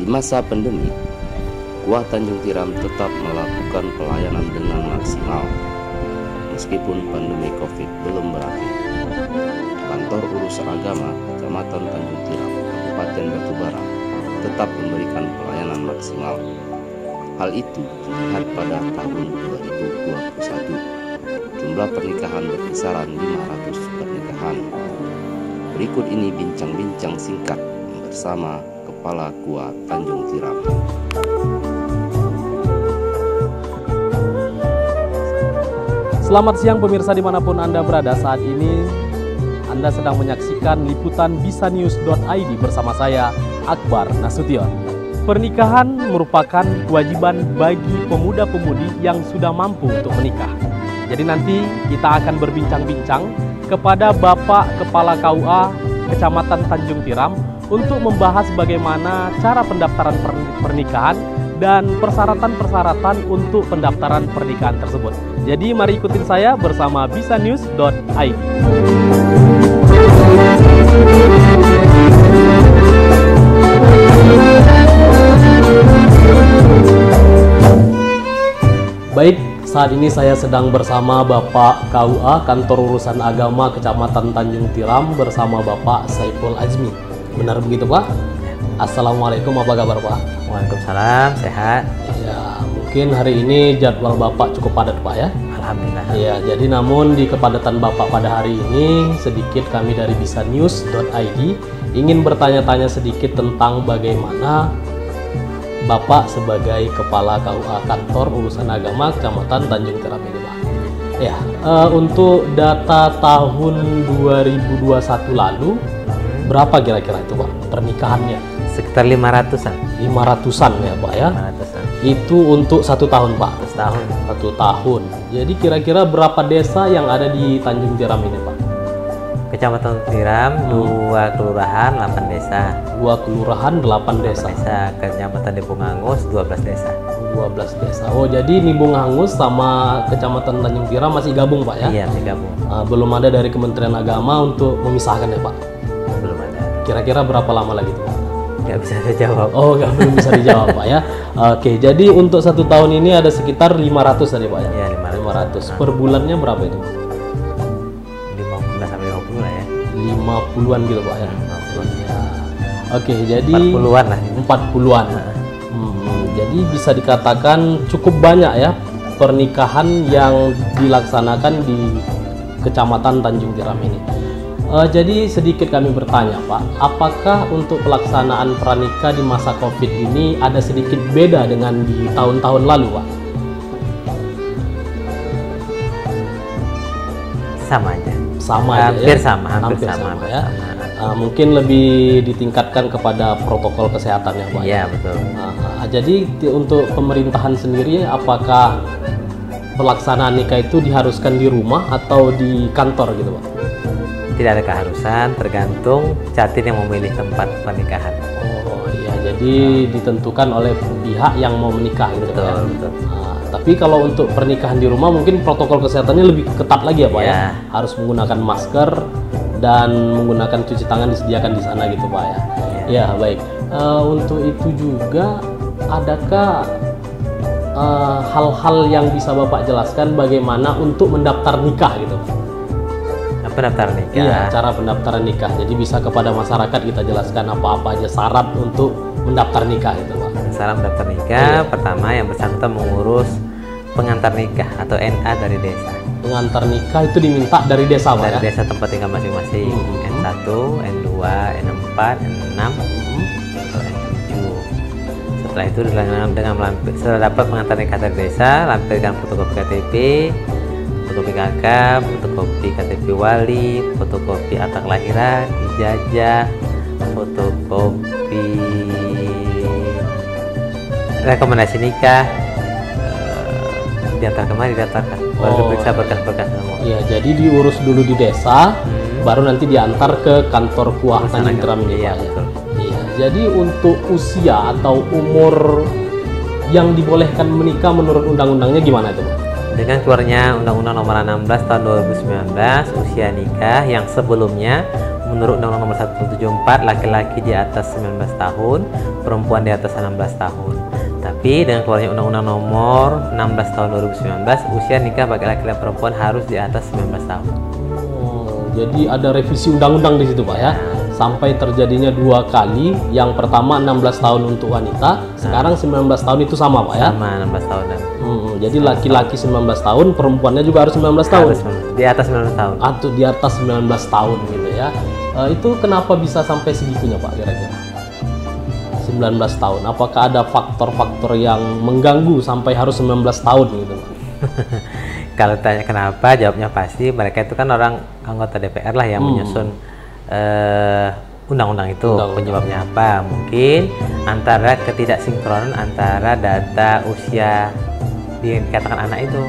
Di masa pandemi, KUA Tanjung Tiram tetap melakukan pelayanan dengan maksimal meskipun pandemi COVID belum berakhir. Kantor Urusan Agama Kecamatan Tanjung Tiram, Kabupaten Batubara tetap memberikan pelayanan maksimal. Hal itu dilihat pada tahun 2021. Jumlah pernikahan berkisaran 500 pernikahan. Berikut ini bincang-bincang singkat bersama Kepala KUA Tanjung Tiram. Selamat siang pemirsa dimanapun Anda berada. Saat ini Anda sedang menyaksikan liputan bisanews.id bersama saya, Akbar Nasution. Pernikahan merupakan kewajiban bagi pemuda-pemudi yang sudah mampu untuk menikah. Jadi nanti kita akan berbincang-bincang kepada Bapak Kepala KUA Kecamatan Tanjung Tiram untuk membahas bagaimana cara pendaftaran pernikahan dan persyaratan-persyaratan untuk pendaftaran pernikahan tersebut. Jadi mari ikutin saya bersama bisanews.id. Baik, saat ini saya sedang bersama Bapak KUA Kantor Urusan Agama Kecamatan Tanjung Tiram bersama Bapak Saiful Azmi. Benar begitu Pak? Assalamualaikum, apa kabar Pak? Waalaikumsalam, sehat. Ya, mungkin hari ini jadwal Bapak cukup padat Pak ya? Alhamdulillah. Ya, jadi namun di kepadatan Bapak pada hari ini sedikit kami dari bisanews.id ingin bertanya-tanya sedikit tentang bagaimana Bapak sebagai Kepala KUA Kantor Urusan Agama Kecamatan Tanjung Tiram ini Pak. Ya, untuk data tahun 2021 lalu berapa kira-kira itu Pak pernikahannya? Sekitar 500-an. 500-an ya Pak ya? 500-an. Itu untuk 1 tahun Pak? 1 tahun. 1 tahun. Jadi kira-kira berapa desa yang ada di Tanjung Tiram ini Pak? Kecamatan Tiram, 2 kelurahan, 8 desa. 2 kelurahan, 8 desa. Kecamatan Nibung Angus, 12 desa. 12 desa. Oh, jadi Nibung Angus sama Kecamatan Tanjung Tiram masih gabung Pak ya? Iya, masih gabung. Belum ada dari Kementerian Agama untuk memisahkan ya Pak? Belum ada. Kira-kira berapa lama lagi tuh Pak? Nggak bisa saya jawab. Oh, belum bisa dijawab Pak ya. Oke, jadi untuk 1 tahun ini ada sekitar 500 tadi Pak ya? Iya, 500. Per bulannya berapa itu? 50 sampai 50 lah ya. 50-an gitu Pak ya? 50-an. Ya. Oke, jadi 40-an lah. 40-an. Jadi bisa dikatakan cukup banyak ya pernikahan yang dilaksanakan di Kecamatan Tanjung Tiram ini. Jadi sedikit kami bertanya Pak, apakah untuk pelaksanaan pranikah di masa COVID ini ada sedikit beda dengan di tahun-tahun lalu Pak? Sama aja. Sama Hampir aja ya? sama, hampir sama ya. Mungkin lebih ditingkatkan kepada protokol kesehatan ya Pak? Iya, betul. Jadi untuk pemerintahan sendiri apakah pelaksanaan nikah itu diharuskan di rumah atau di kantor gitu Pak? Tidak ada keharusan, tergantung catin yang memilih tempat pernikahan. Oh iya, jadi ditentukan oleh pihak yang mau menikah gitu Betul, ya? betul. Tapi kalau untuk pernikahan di rumah mungkin protokol kesehatannya lebih ketat lagi ya Pak ya? Ya. Harus menggunakan masker dan menggunakan cuci tangan disediakan di sana gitu Pak ya? Ya baik. Untuk itu juga adakah hal-hal yang bisa Bapak jelaskan bagaimana untuk mendaftar nikah gitu? Pendaftaran nikah. Iya, cara pendaftaran nikah. Jadi bisa kepada masyarakat kita jelaskan apa-apa aja syarat untuk mendaftar nikah itu Pak. Syarat mendaftar nikah, pertama yang bersangkutan mengurus pengantar nikah atau NA dari desa. Pengantar nikah itu diminta dari desa Pak Dari ya? desa tempat tinggal masing-masing. N1, N2, N4, N6, atau N7. Setelah itu setelah dapat pengantar nikah dari desa, lampirkan fotokopi KTP, fotokopi KK, fotokopi KTP wali, fotokopi akta kelahiran, ijazah, fotokopi rekomendasi nikah, diantar kemari didaftarkan, baru diperiksa berkas-berkas semua. Iya, jadi diurus dulu di desa, baru nanti diantar ke kantor KUA Tanjung Tiram ini Iya, Pak ya? betul. Iya, jadi untuk usia atau umur yang dibolehkan menikah menurut undang-undangnya gimana itu Pak? Dengan keluarnya Undang-Undang Nomor 16 Tahun 2019, usia nikah yang sebelumnya menurut Undang-Undang Nomor 1 Tahun 74 laki-laki di atas 19 tahun, perempuan di atas 16 tahun. Tapi dengan keluarnya Undang-Undang Nomor 16 Tahun 2019, usia nikah bagi laki-laki dan perempuan harus di atas 19 tahun. Oh, jadi ada revisi undang-undang di situ Pak ya. Sampai terjadinya 2 kali. Yang pertama 16 tahun untuk wanita, sekarang 19 tahun itu sama Pak ya. Sama 16 tahun dan Jadi laki-laki 19 tahun, perempuannya juga harus 19 tahun. harus di atas 19 tahun. Atau di atas 19 tahun gitu ya. Itu kenapa bisa sampai segitunya Pak kira-kira? 19 tahun. Apakah ada faktor-faktor yang mengganggu sampai harus 19 tahun gitu? Kalau tanya kenapa, jawabnya pasti mereka itu kan orang anggota DPR lah yang menyusun undang-undang itu. Penyebabnya apa? Mungkin antara ketidaksinkronan antara data usia dikatakan anak itu.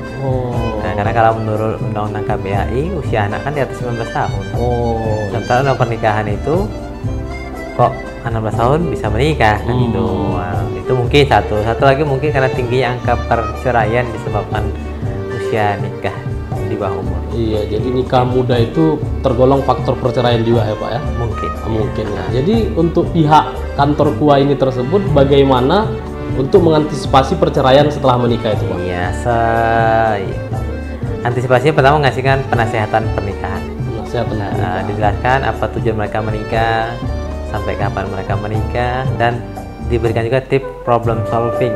Nah, karena kalau menurut Undang-Undang KBHI usia anak kan di atas 19 tahun. Sementara dalam pernikahan itu kok 16 tahun bisa menikah kan itu. Nah, itu mungkin satu lagi mungkin karena tingginya angka perceraian disebabkan usia nikah di bawah umur. Iya, jadi nikah muda itu tergolong faktor perceraian juga ya Pak ya? Mungkin ya. Jadi untuk pihak kantor KUA ini tersebut bagaimana untuk mengantisipasi perceraian setelah menikah itu Pak? Iya, antisipasinya pertama mengasihkan penasehatan pernikahan. Dijelaskan apa tujuan mereka menikah, sampai kapan mereka menikah, dan diberikan juga tips problem solving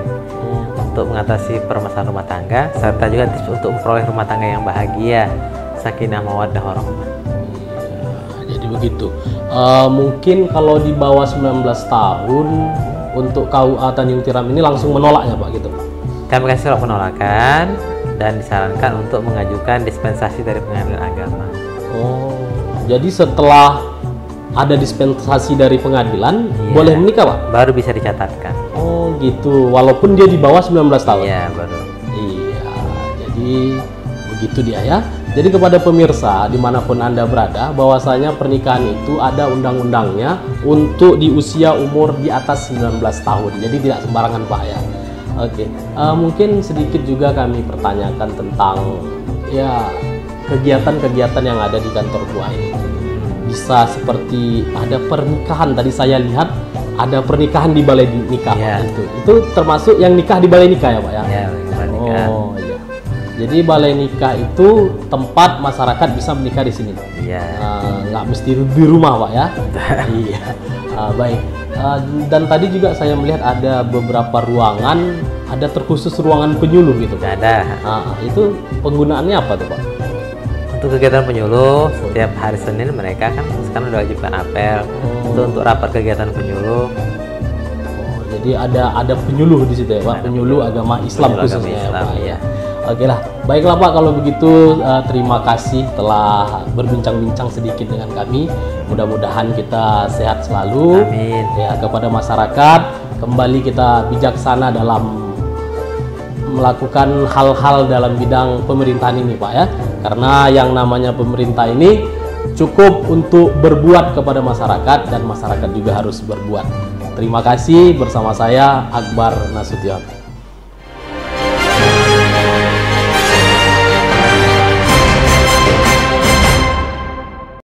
untuk mengatasi permasalahan rumah tangga, serta juga tips untuk memperoleh rumah tangga yang bahagia, sakinah mawaddah warahmah. Jadi begitu. Mungkin kalau di bawah 19 tahun untuk KUA Tanjung Tiram ini langsung menolaknya Pak gitu Pak? Kami kasih surat penolakan dan disarankan untuk mengajukan dispensasi dari pengadilan agama. Jadi setelah ada dispensasi dari pengadilan, boleh menikah Pak? Baru bisa dicatatkan. Oh gitu, walaupun dia di bawah 19 tahun? Iya, baru. Iya, jadi begitu dia ya. Jadi kepada pemirsa dimanapun Anda berada, bahwasanya pernikahan itu ada undang-undangnya untuk di usia umur di atas 19 tahun. Jadi tidak sembarangan Pak ya. Oke, mungkin sedikit juga kami pertanyakan tentang ya kegiatan-kegiatan yang ada di kantor KUA ini. Bisa seperti ada pernikahan, tadi saya lihat ada pernikahan di balai nikah itu termasuk yang nikah di balai nikah ya Pak ya? Iya, balai nikah. Oh iya. Jadi balai nikah itu tempat masyarakat bisa menikah di sini. Iya. Nggak mesti di rumah Pak ya? Iya. Baik. Dan tadi juga saya melihat ada beberapa ruangan, ada terkhusus ruangan penyuluh gitu. Ada. Itu penggunaannya apa tuh Pak? Untuk kegiatan penyuluh, setiap hari Senin mereka kan sekarang udah wajibkan apel itu untuk rapat kegiatan penyuluh. Jadi ada penyuluh di situ ya Pak, penyuluh agama Islam khususnya ya Pak. Iya. Oke lah, baiklah Pak kalau begitu terima kasih telah berbincang-bincang sedikit dengan kami. Mudah-mudahan kita sehat selalu. Amin. Ya, kepada masyarakat kembali kita bijaksana dalam melakukan hal-hal dalam bidang pemerintahan ini Pak ya. Karena yang namanya pemerintah ini cukup untuk berbuat kepada masyarakat dan masyarakat juga harus berbuat. Terima kasih, bersama saya Akbar Nasution.